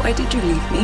Why did you leave me?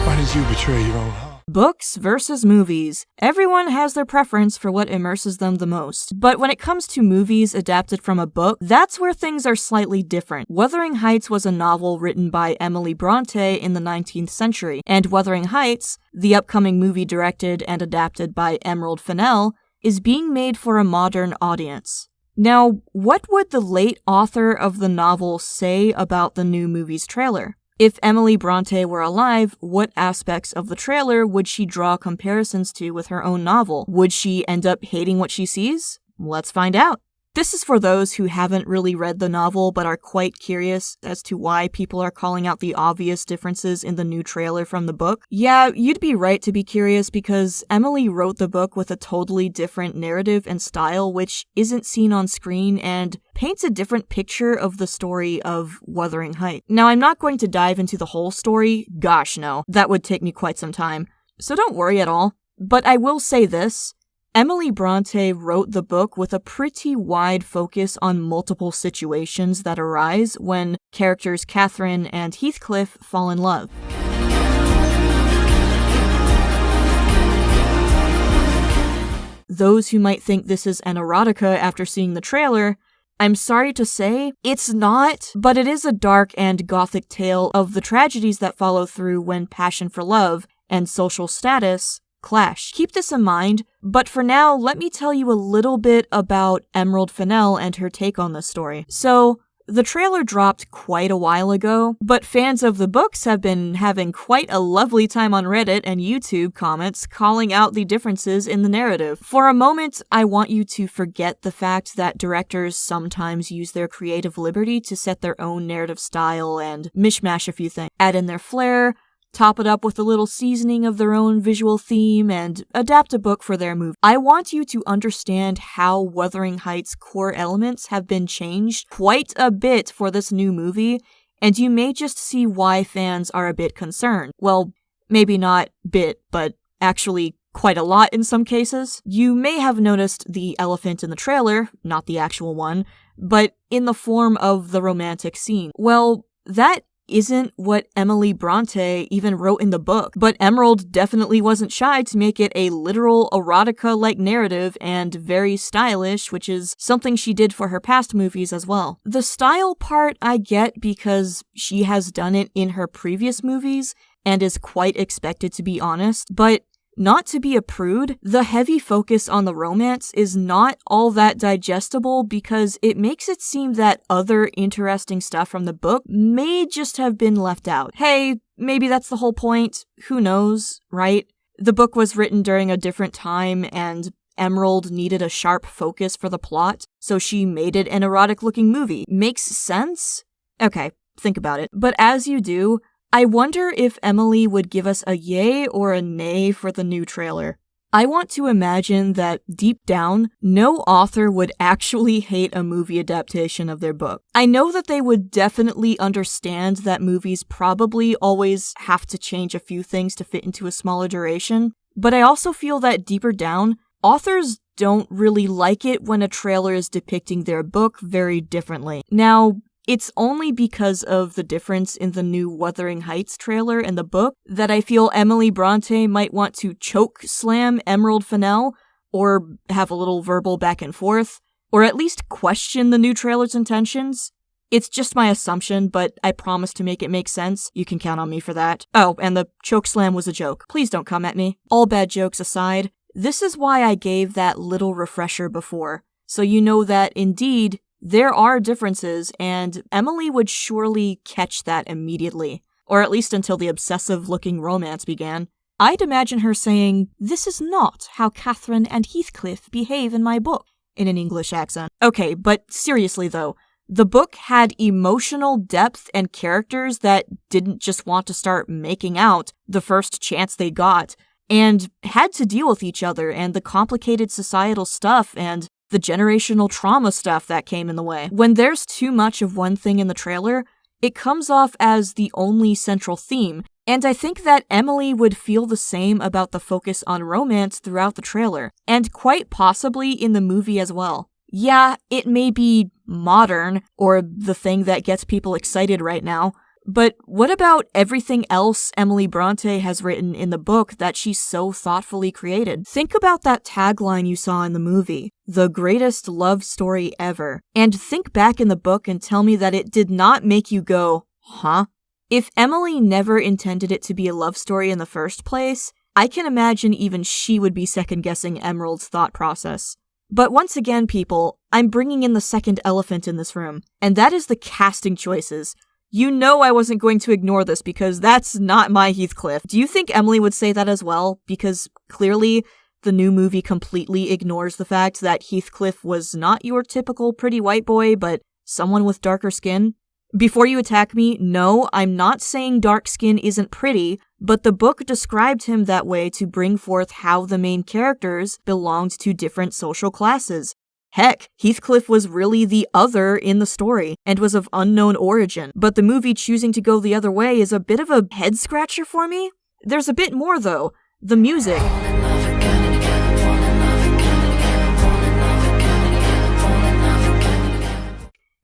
Why did you betray your own heart? Books versus movies. Everyone has their preference for what immerses them the most. But when it comes to movies adapted from a book, that's where things are slightly different. Wuthering Heights was a novel written by Emily Bronte in the 19th century, and Wuthering Heights, the upcoming movie directed and adapted by Fennell, is being made for a modern audience. Now, what would the late author of the novel say about the new movie's trailer? If Emily Bronte were alive, what aspects of the trailer would she draw comparisons to with her own novel? Would she end up hating what she sees? Let's find out. This is for those who haven't really read the novel but are quite curious as to why people are calling out the obvious differences in the new trailer from the book. Yeah, you'd be right to be curious because Emily wrote the book with a totally different narrative and style which isn't seen on screen and paints a different picture of the story of Wuthering Heights. Now, I'm not going to dive into the whole story. Gosh, no. That would take me quite some time. So don't worry at all. But I will say this. Emily Bronte wrote the book with a pretty wide focus on multiple situations that arise when characters Catherine and Heathcliff fall in love. Those who might think this is an erotica after seeing the trailer, I'm sorry to say, it's not, but it is a dark and gothic tale of the tragedies that follow through when passion for love and social status clash. Keep this in mind, but for now, let me tell you a little bit about Fennell and her take on this story. So, the trailer dropped quite a while ago, but fans of the books have been having quite a lovely time on Reddit and YouTube comments calling out the differences in the narrative. For a moment, I want you to forget the fact that directors sometimes use their creative liberty to set their own narrative style and mishmash a few things, add in their flair, top it up with a little seasoning of their own visual theme, and adapt a book for their movie. I want you to understand how Wuthering Heights' core elements have been changed quite a bit for this new movie, and you may just see why fans are a bit concerned. Well, maybe not bit, but actually quite a lot in some cases. You may have noticed the elephant in the trailer, not the actual one, but in the form of the romantic scene. Well, that isn't what Emily Bronte even wrote in the book, but Emerald definitely wasn't shy to make it a literal erotica-like narrative and very stylish, which is something she did for her past movies as well. The style part I get because she has done it in her previous movies and is quite expected to be honest, but not to be a prude, the heavy focus on the romance is not all that digestible because it makes it seem that other interesting stuff from the book may just have been left out. Hey, maybe that's the whole point. Who knows, right? The book was written during a different time and Emerald needed a sharp focus for the plot, so she made it an erotic-looking movie. Makes sense? Okay, think about it. But as you do, I wonder if Emily would give us a yay or a nay for the new trailer. I want to imagine that deep down, no author would actually hate a movie adaptation of their book. I know that they would definitely understand that movies probably always have to change a few things to fit into a smaller duration, but I also feel that deeper down, authors don't really like it when a trailer is depicting their book very differently. Now, it's only because of the difference in the new Wuthering Heights trailer and the book that I feel Emily Bronte might want to choke slam Fennell, or have a little verbal back and forth, or at least question the new trailer's intentions. It's just my assumption, but I promise to make it make sense. You can count on me for that. Oh, and the choke slam was a joke. Please don't come at me. All bad jokes aside, this is why I gave that little refresher before, so you know that indeed, there are differences, and Emily would surely catch that immediately, or at least until the obsessive-looking romance began. I'd imagine her saying, "This is not how Catherine and Heathcliff behave in my book," in an English accent. Okay, but seriously though, the book had emotional depth and characters that didn't just want to start making out the first chance they got, and had to deal with each other and the complicated societal stuff and the generational trauma stuff that came in the way. When there's too much of one thing in the trailer, it comes off as the only central theme, and I think that Emily would feel the same about the focus on romance throughout the trailer, and quite possibly in the movie as well. Yeah, it may be modern, or the thing that gets people excited right now, But what about everything else Emily Bronte has written in the book that she so thoughtfully created? Think about that tagline you saw in the movie, the greatest love story ever, and think back in the book and tell me that it did not make you go, huh? If Emily never intended it to be a love story in the first place, I can imagine even she would be second-guessing Emerald's thought process. But once again, people, I'm bringing in the second elephant in this room, and that is the casting choices. You know I wasn't going to ignore this because that's not my Heathcliff. Do you think Emily would say that as well? Because clearly, the new movie completely ignores the fact that Heathcliff was not your typical pretty white boy, but someone with darker skin. Before you attack me, no, I'm not saying dark skin isn't pretty, but the book described him that way to bring forth how the main characters belonged to different social classes. Heck, Heathcliff was really the other in the story, and was of unknown origin, but the movie choosing to go the other way is a bit of a head-scratcher for me. There's a bit more though. The music.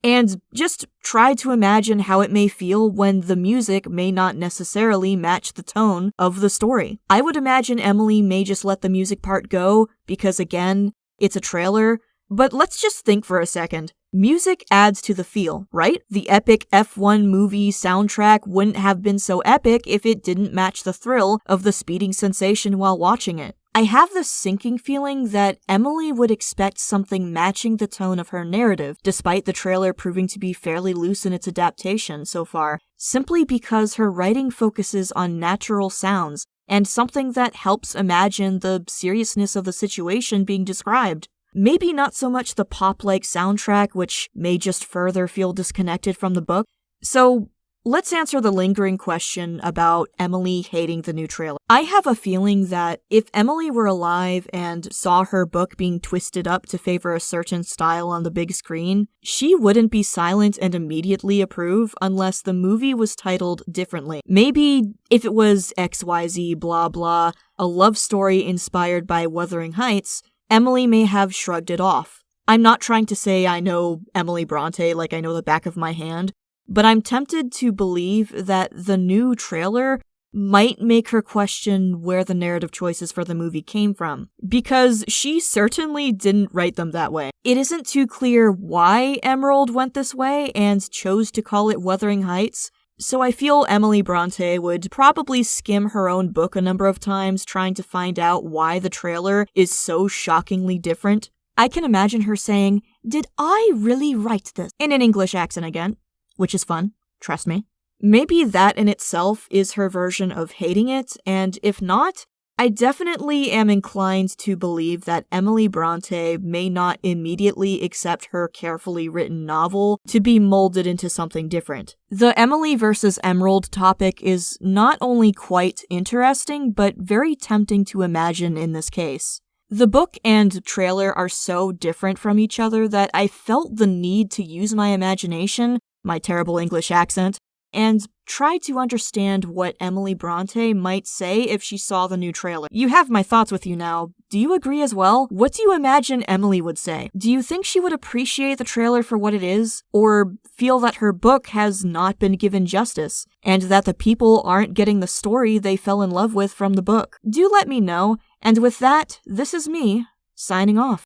And just try to imagine how it may feel when the music may not necessarily match the tone of the story. I would imagine Emily may just let the music part go, because again, it's a trailer. But let's just think for a second. Music adds to the feel, right? The epic F1 movie soundtrack wouldn't have been so epic if it didn't match the thrill of the speeding sensation while watching it. I have this sinking feeling that Emily would expect something matching the tone of her narrative, despite the trailer proving to be fairly loose in its adaptation so far, simply because her writing focuses on natural sounds and something that helps imagine the seriousness of the situation being described. Maybe not so much the pop-like soundtrack, which may just further feel disconnected from the book. So, let's answer the lingering question about Emily hating the new trailer. I have a feeling that if Emily were alive and saw her book being twisted up to favor a certain style on the big screen, she wouldn't be silent and immediately approve unless the movie was titled differently. Maybe if it was XYZ blah blah, a love story inspired by Wuthering Heights, Emily may have shrugged it off. I'm not trying to say I know Emily Bronte like I know the back of my hand, but I'm tempted to believe that the new trailer might make her question where the narrative choices for the movie came from, because she certainly didn't write them that way. It isn't too clear why Emerald went this way and chose to call it Wuthering Heights, so I feel Emily Bronte would probably skim her own book a number of times trying to find out why the trailer is so shockingly different. I can imagine her saying, "Did I really write this?" in an English accent again. Which is fun, trust me. Maybe that in itself is her version of hating it, and if not, I definitely am inclined to believe that Emily Bronte may not immediately accept her carefully written novel to be molded into something different. The Emily versus Emerald topic is not only quite interesting, but very tempting to imagine in this case. The book and trailer are so different from each other that I felt the need to use my imagination, my terrible English accent, and try to understand what Emily Bronte might say if she saw the new trailer. You have my thoughts with you now. Do you agree as well? What do you imagine Emily would say? Do you think she would appreciate the trailer for what it is, or feel that her book has not been given justice, and that the people aren't getting the story they fell in love with from the book? Do let me know, and with that, this is me, signing off.